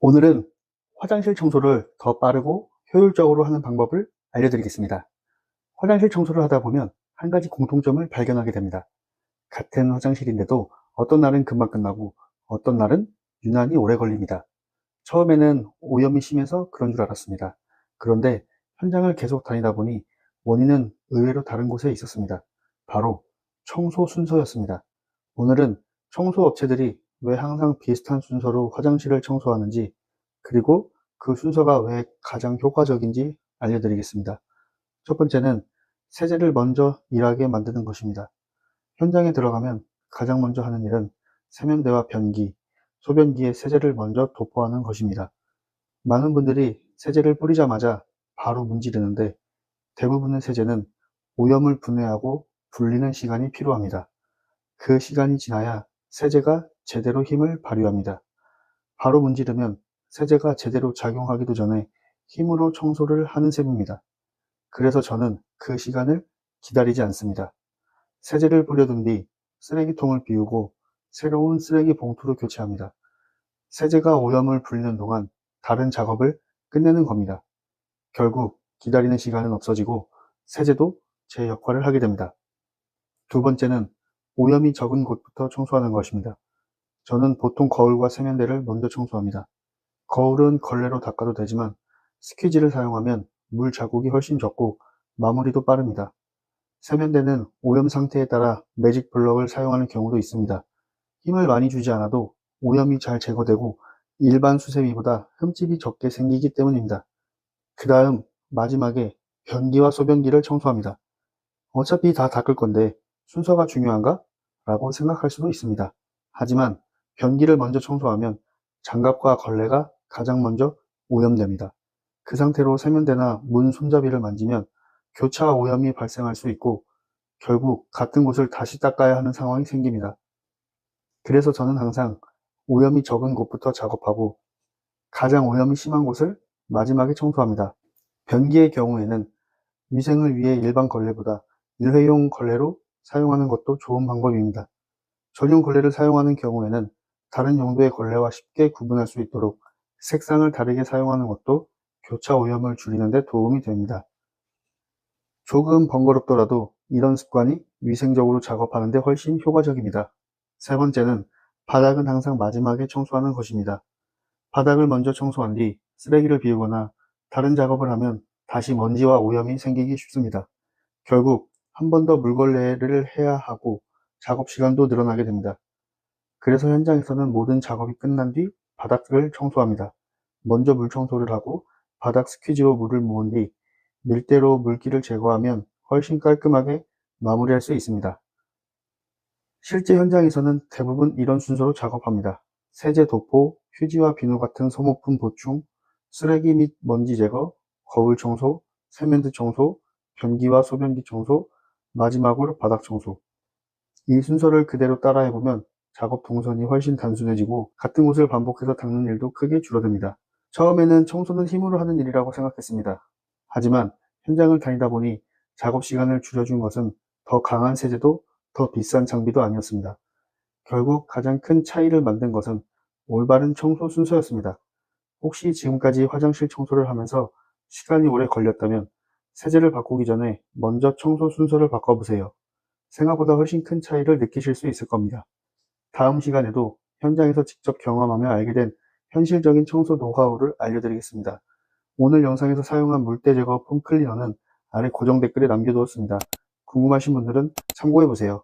오늘은 화장실 청소를 더 빠르고 효율적으로 하는 방법을 알려드리겠습니다. 화장실 청소를 하다 보면 한 가지 공통점을 발견하게 됩니다. 같은 화장실인데도 어떤 날은 금방 끝나고 어떤 날은 유난히 오래 걸립니다. 처음에는 오염이 심해서 그런 줄 알았습니다. 그런데 현장을 계속 다니다 보니 원인은 의외로 다른 곳에 있었습니다. 바로 청소 순서였습니다. 오늘은 청소 업체들이 왜 항상 비슷한 순서로 화장실을 청소하는지, 그리고 그 순서가 왜 가장 효과적인지 알려드리겠습니다. 첫 번째는 세제를 먼저 일하게 만드는 것입니다. 현장에 들어가면 가장 먼저 하는 일은 세면대와 변기, 소변기에 세제를 먼저 도포하는 것입니다. 많은 분들이 세제를 뿌리자마자 바로 문지르는데, 대부분의 세제는 오염을 분해하고 분리는 시간이 필요합니다. 그 시간이 지나야 세제가 제대로 힘을 발휘합니다. 바로 문지르면 세제가 제대로 작용하기도 전에 힘으로 청소를 하는 셈입니다. 그래서 저는 그 시간을 기다리지 않습니다. 세제를 뿌려둔 뒤 쓰레기통을 비우고 새로운 쓰레기 봉투로 교체합니다. 세제가 오염을 불리는 동안 다른 작업을 끝내는 겁니다. 결국 기다리는 시간은 없어지고 세제도 제 역할을 하게 됩니다. 두 번째는 오염이 적은 곳부터 청소하는 것입니다. 저는 보통 거울과 세면대를 먼저 청소합니다. 거울은 걸레로 닦아도 되지만 스퀴지를 사용하면 물 자국이 훨씬 적고 마무리도 빠릅니다. 세면대는 오염 상태에 따라 매직 블럭을 사용하는 경우도 있습니다. 힘을 많이 주지 않아도 오염이 잘 제거되고 일반 수세미보다 흠집이 적게 생기기 때문입니다. 그 다음 마지막에 변기와 소변기를 청소합니다. 어차피 다 닦을 건데 순서가 중요한가? 라고 생각할 수도 있습니다. 하지만 변기를 먼저 청소하면 장갑과 걸레가 가장 먼저 오염됩니다. 그 상태로 세면대나 문 손잡이를 만지면 교차 오염이 발생할 수 있고 결국 같은 곳을 다시 닦아야 하는 상황이 생깁니다. 그래서 저는 항상 오염이 적은 곳부터 작업하고 가장 오염이 심한 곳을 마지막에 청소합니다. 변기의 경우에는 위생을 위해 일반 걸레보다 일회용 걸레로 사용하는 것도 좋은 방법입니다. 전용 걸레를 사용하는 경우에는 다른 용도의 걸레와 쉽게 구분할 수 있도록 색상을 다르게 사용하는 것도 교차 오염을 줄이는 데 도움이 됩니다. 조금 번거롭더라도 이런 습관이 위생적으로 작업하는 데 훨씬 효과적입니다. 세 번째는 바닥은 항상 마지막에 청소하는 것입니다. 바닥을 먼저 청소한 뒤 쓰레기를 비우거나 다른 작업을 하면 다시 먼지와 오염이 생기기 쉽습니다. 결국 한 번 더 물걸레를 해야 하고 작업 시간도 늘어나게 됩니다. 그래서 현장에서는 모든 작업이 끝난 뒤 바닥을 청소합니다. 먼저 물 청소를 하고 바닥 스퀴지로 물을 모은 뒤 밀대로 물기를 제거하면 훨씬 깔끔하게 마무리할 수 있습니다. 실제 현장에서는 대부분 이런 순서로 작업합니다. 세제 도포, 휴지와 비누 같은 소모품 보충, 쓰레기 및 먼지 제거, 거울 청소, 세면대 청소, 변기와 소변기 청소, 마지막으로 바닥 청소. 이 순서를 그대로 따라해보면 작업 동선이 훨씬 단순해지고 같은 곳을 반복해서 닦는 일도 크게 줄어듭니다. 처음에는 청소는 힘으로 하는 일이라고 생각했습니다. 하지만 현장을 다니다 보니 작업 시간을 줄여준 것은 더 강한 세제도 더 비싼 장비도 아니었습니다. 결국 가장 큰 차이를 만든 것은 올바른 청소 순서였습니다. 혹시 지금까지 화장실 청소를 하면서 시간이 오래 걸렸다면 세제를 바꾸기 전에 먼저 청소 순서를 바꿔보세요. 생각보다 훨씬 큰 차이를 느끼실 수 있을 겁니다. 다음 시간에도 현장에서 직접 경험하며 알게 된 현실적인 청소 노하우를 알려드리겠습니다. 오늘 영상에서 사용한 물때 제거 폼 클리너는 아래 고정 댓글에 남겨두었습니다. 궁금하신 분들은 참고해보세요.